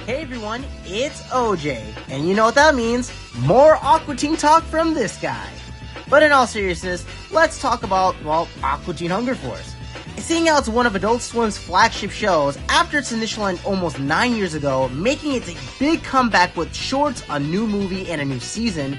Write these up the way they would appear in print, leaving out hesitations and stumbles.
Hey everyone, it's OJ, and you know what that means, more Aqua Teen talk from this guy. But in all seriousness, let's talk about, well, Aqua Teen Hunger Force. Seeing how it's one of Adult Swim's flagship shows after its initial end almost 9 years ago, making its a big comeback with shorts, a new movie, and a new season,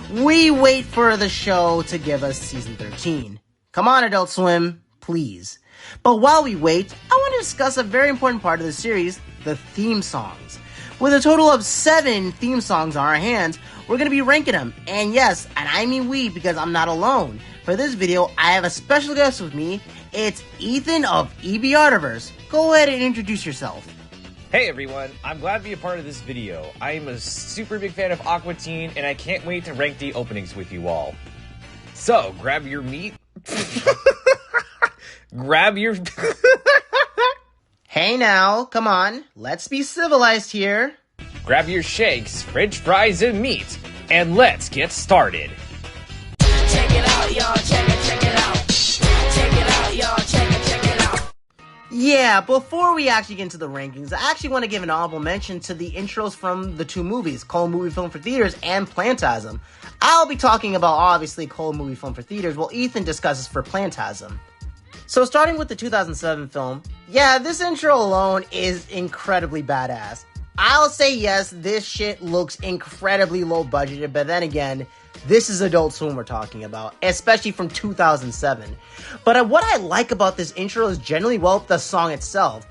we wait for the show to give us season 13. Come on, Adult Swim, please. But while we wait, I want to discuss a very important part of the series, the theme songs. With a total of 7 theme songs on our hands, we're going to be ranking them. And yes, and I mean we because I'm not alone. For this video, I have a special guest with me. It's Ethan of EB Artiverse. Go ahead and introduce yourself. Hey everyone, I'm glad to be a part of this video. I am a super big fan of Aqua Teen, and I can't wait to rank the openings with you all. So, grab your meat. Grab your... Hey now, come on, let's be civilized here. Grab your shakes, french fries, and meat, and let's get started. Check it out, y'all, check it out. Check it out, y'all, check it out. Yeah, before we actually get into the rankings, I actually want to give an honorable mention to the intros from the 2 movies, Cole Movie Film for Theaters and Plantasm. I'll be talking about, obviously, Cole Movie Film for Theaters, while Ethan discusses for Plantasm. So starting with the 2007 film, yeah, this intro alone is incredibly badass. I'll say yes, this shit looks incredibly low budgeted, but then again, this is Adult Swim we're talking about, especially from 2007. But what I like about this intro is generally, well, the song itself.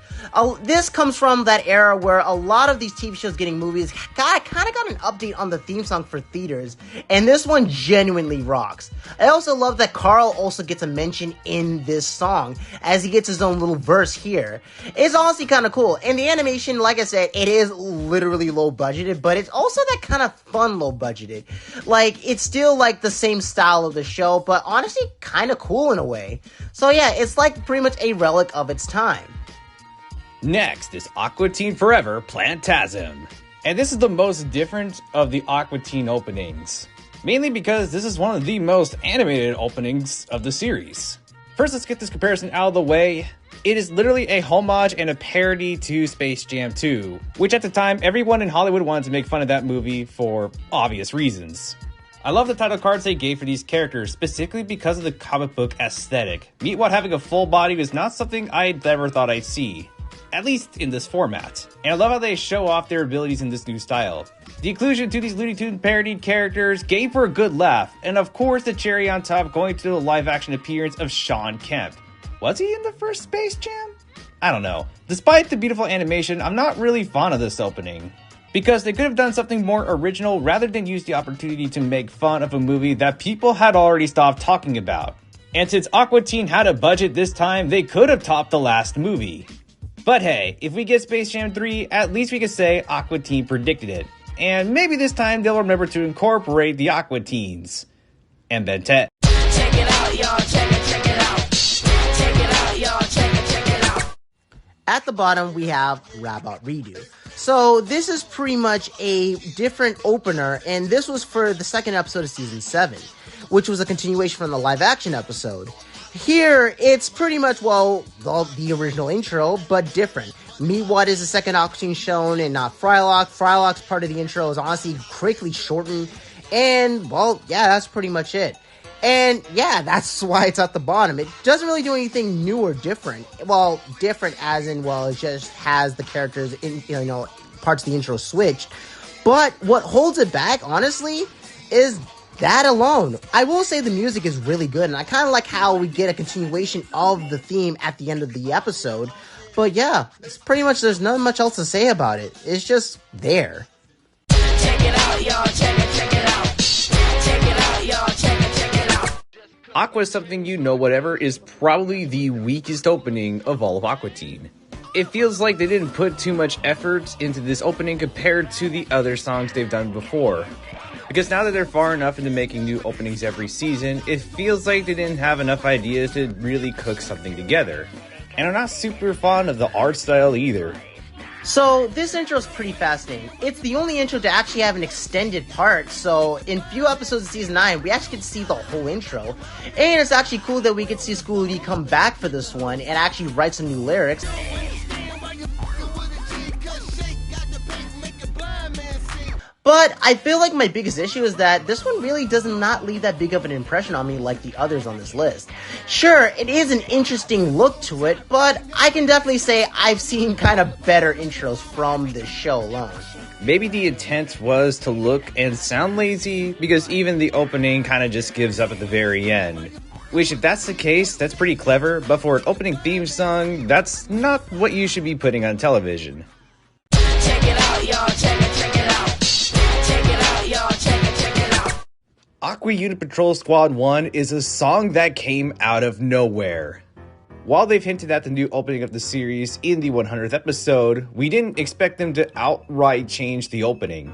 This comes from that era where a lot of these TV shows getting movies kind of got an update on the theme song for theaters, and this one genuinely rocks. I also love that Carl also gets a mention in this song, as he gets his own little verse here. It's honestly kind of cool, and the animation, like I said, it is literally low budgeted, but it's also that kind of fun low budgeted. Like, it's still like the same style of the show, but honestly kind of cool in a way. So yeah, it's like pretty much a relic of its time. Next is Aqua Teen Forever Plantasm. And this is the most different of the Aqua Teen openings. Mainly because this is one of the most animated openings of the series. First, let's get this comparison out of the way. It is literally a homage and a parody to Space Jam 2, which at the time everyone in Hollywood wanted to make fun of that movie for obvious reasons. I love the title cards they gave for these characters, specifically because of the comic book aesthetic. Meatwad having a full body was not something I never thought I'd see. At least in this format. And I love how they show off their abilities in this new style. The inclusion to these Looney Tunes parodied characters gave for a good laugh, and of course the cherry on top going to the live action appearance of Sean Kemp. Was he in the first Space Jam? I don't know. Despite the beautiful animation, I'm not really fond of this opening. Because they could have done something more original rather than use the opportunity to make fun of a movie that people had already stopped talking about. And since Aqua Teen had a budget this time, they could have topped the last movie. But hey, if we get Space Jam 3, at least we can say Aqua Teen predicted it. And maybe this time they'll remember to incorporate the Aqua Teens. And Ben 10. Check it out, y'all, check it out. Check it out, y'all, check it out. At the bottom, we have Rabbit Redo. So this is pretty much a different opener, and this was for the second episode of season 7, which was a continuation from the live action episode. Here, it's pretty much, well, the original intro, but different. Meatwad is the second Aqua Teen shown, and not Frylock. Frylock's part of the intro is honestly quickly shortened, and, well, yeah, that's pretty much it. And, yeah, that's why it's at the bottom. It doesn't really do anything new or different. Well, different as in, well, it just has the characters, in, parts of the intro switched. But what holds it back, honestly, is that alone. I will say the music is really good, and I kind of like how we get a continuation of the theme at the end of the episode. But yeah, it's pretty much, there's not much else to say about it. It's just there. Check it out, y'all, check it out. Check it out, y'all, check it out. Aqua Something You Know Whatever is probably the weakest opening of all of Aqua Teen. It feels like they didn't put too much effort into this opening compared to the other songs they've done before. Because now that they're far enough into making new openings every season, it feels like they didn't have enough ideas to really cook something together. And I'm not super fond of the art style either. So, this intro is pretty fascinating. It's the only intro to actually have an extended part, so in few episodes of Season 9, we actually get to see the whole intro. And it's actually cool that we get to see Schoolly D come back for this one and actually write some new lyrics. But I feel like my biggest issue is that this one really does not leave that big of an impression on me like the others on this list. Sure, it is an interesting look to it, but I can definitely say I've seen kind of better intros from this show alone. Maybe the intent was to look and sound lazy, because even the opening kind of just gives up at the very end. Which, if that's the case, that's pretty clever, but for an opening theme song, that's not what you should be putting on television. Check it out, y'all. Check it out. Check it out, y'all. Check it out. Aqua Unit Patrol Squad 1 is a song that came out of nowhere. While they've hinted at the new opening of the series in the 100th episode, we didn't expect them to outright change the opening.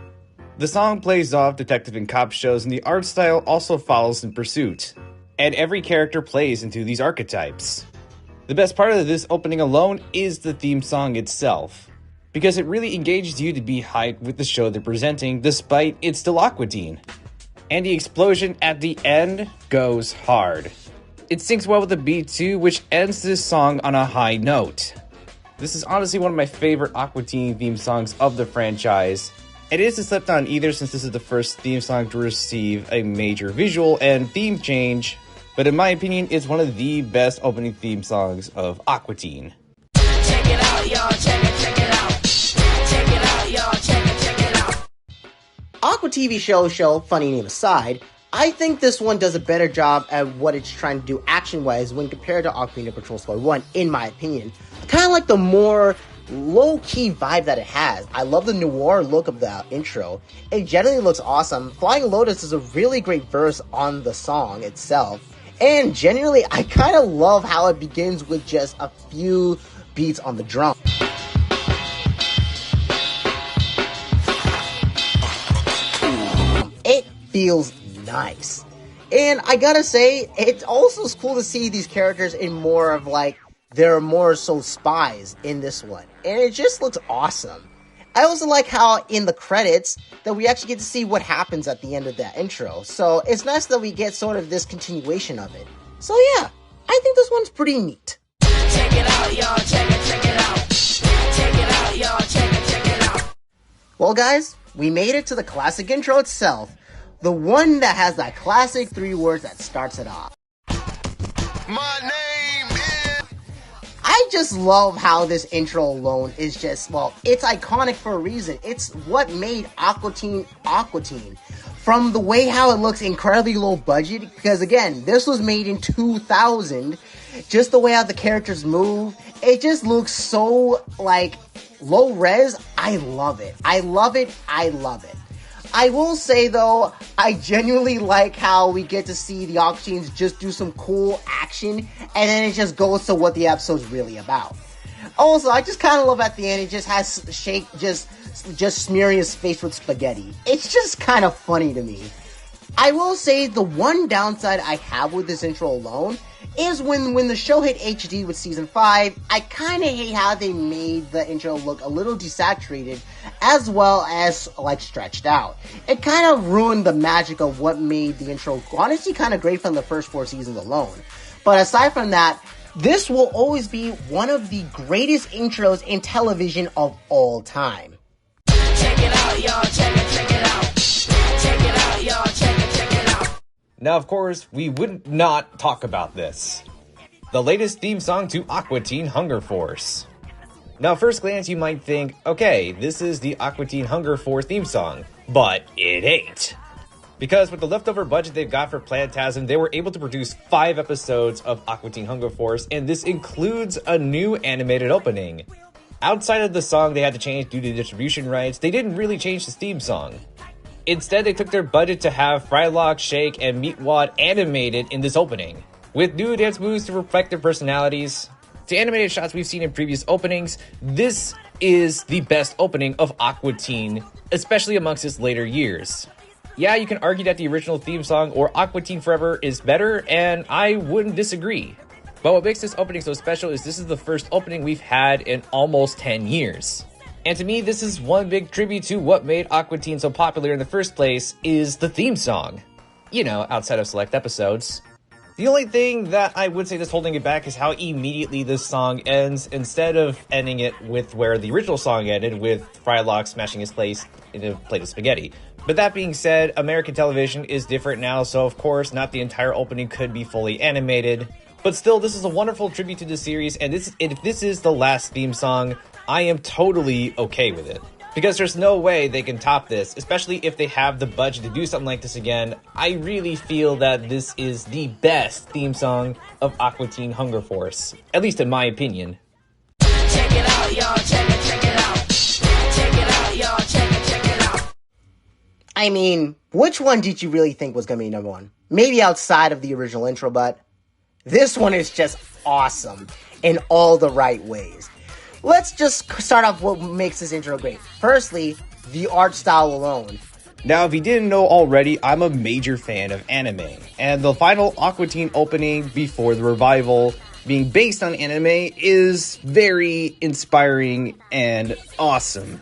The song plays off detective and cop shows, and the art style also follows in pursuit. And every character plays into these archetypes. The best part of this opening alone is the theme song itself, because it really engages you to be hyped with the show they're presenting, despite it's still Aqua Teen. And the explosion at the end goes hard. It syncs well with the beat too, which ends this song on a high note. This is honestly one of my favorite Aqua Teen theme songs of the franchise. It isn't slept on either, since this is the first theme song to receive a major visual and theme change, but in my opinion, it's one of the best opening theme songs of Aqua Teen. Check it out, y'all. Check it out. Check it out, y'all. Check it out. Aqua TV show, funny name aside, I think this one does a better job at what it's trying to do action-wise when compared to Aqua Unit Patrol Squad 1, in my opinion. Kind of like the more low-key vibe that it has. I love the noir look of the intro. It generally looks awesome. Flying Lotus is a really great verse on the song itself. And generally, I kind of love how it begins with just a few beats on the drum. It feels nice. And I gotta say, it's also cool to see these characters in more of like, they're more so spies in this one. And it just looks awesome. I also like how in the credits that we actually get to see what happens at the end of that intro. So it's nice that we get sort of this continuation of it. So yeah, I think this one's pretty neat. Check it out, y'all. Check it out. Check it out, y'all. Check it out. Well guys, we made it to the classic intro itself. The one that has that classic 3 words that starts it off. My name is... I just love how this intro alone is just, well, it's iconic for a reason. It's what made Aqua Teen Aqua Teen. From the way how it looks incredibly low budget, because again, this was made in 2000. Just the way how the characters move, it just looks so, like, low res. I love it. I love it. I love it. I will say though, I genuinely like how we get to see the Aqua Teens just do some cool action, and then it just goes to what the episode's really about. Also, I just kind of love at the end, it just has Shake just smearing his face with spaghetti. It's just kind of funny to me. I will say the one downside I have with this intro alone is when the show hit HD with season 5, I kind of hate how they made the intro look a little desaturated as well as like stretched out. It kind of ruined the magic of what made the intro honestly kind of great from the first 4 seasons alone. But aside from that, this will always be one of the greatest intros in television of all time. Check it out, y'all. Check it out. Check it out, y'all. Check it out. Now, of course, we would not talk about this. The latest theme song to Aqua Teen Hunger Force. Now, at first glance, you might think, okay, this is the Aqua Teen Hunger Force theme song, but it ain't. Because with the leftover budget they've got for Plantasm, they were able to produce 5 episodes of Aqua Teen Hunger Force, and this includes a new animated opening. Outside of the song they had to change due to distribution rights, they didn't really change the theme song. Instead, they took their budget to have Frylock, Shake, and Meatwad animated in this opening, with new dance moves to reflect their personalities. To animated shots we've seen in previous openings, this is the best opening of Aqua Teen, especially amongst its later years. Yeah, you can argue that the original theme song or Aqua Teen Forever is better, and I wouldn't disagree. But what makes this opening so special is this is the first opening we've had in almost 10 years. And to me, this is one big tribute to what made Aqua Teen so popular in the first place, is the theme song. You know, outside of select episodes. The only thing that I would say that's holding it back is how immediately this song ends, instead of ending it with where the original song ended, with Frylock smashing his place into a plate of spaghetti. But that being said, American television is different now, so of course not the entire opening could be fully animated. But still, this is a wonderful tribute to the series, and if this is the last theme song, I am totally okay with it. Because there's no way they can top this, especially if they have the budget to do something like this again. I really feel that this is the best theme song of Aqua Teen Hunger Force, at least in my opinion. Check it out, y'all. Check it out. Check it out, y'all. Check it out. I mean, which one did you really think was going to be number one? Maybe outside of the original intro, but this one is just awesome in all the right ways. Let's just start off what makes this intro great. Firstly, the art style alone. Now, if you didn't know already, I'm a major fan of anime, and the final Aqua Teen opening before the revival, being based on anime, is very inspiring and awesome.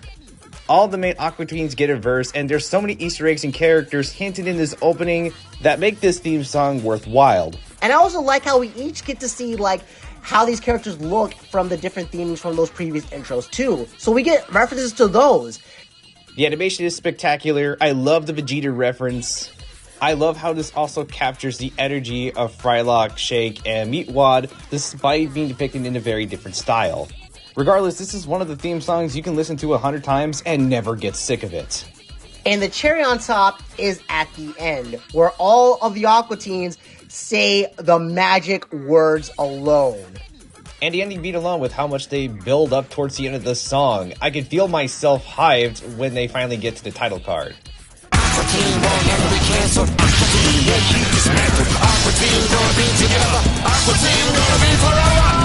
All the main Aqua Teens get a verse, and there's so many Easter eggs and characters hinted in this opening that make this theme song worthwhile. And I also like how we each get to see, how these characters look from the different themes from those previous intros, too. So we get references to those. The animation is spectacular. I love the Vegeta reference. I love how this also captures the energy of Frylock, Shake, and Meatwad, despite being depicted in a very different style. Regardless, this is one of the theme songs you can listen to 100 times and never get sick of it. And the cherry on top is at the end, where all of the Aqua Teens say the magic words alone. And the ending beat alone with how much they build up towards the end of the song. I can feel myself hyped when they finally get to the title card. Aqua Teen won't never be canceled. Aqua Teen won't be dismantled. Aqua Teen gonna be together. Aqua Teen gonna be forever.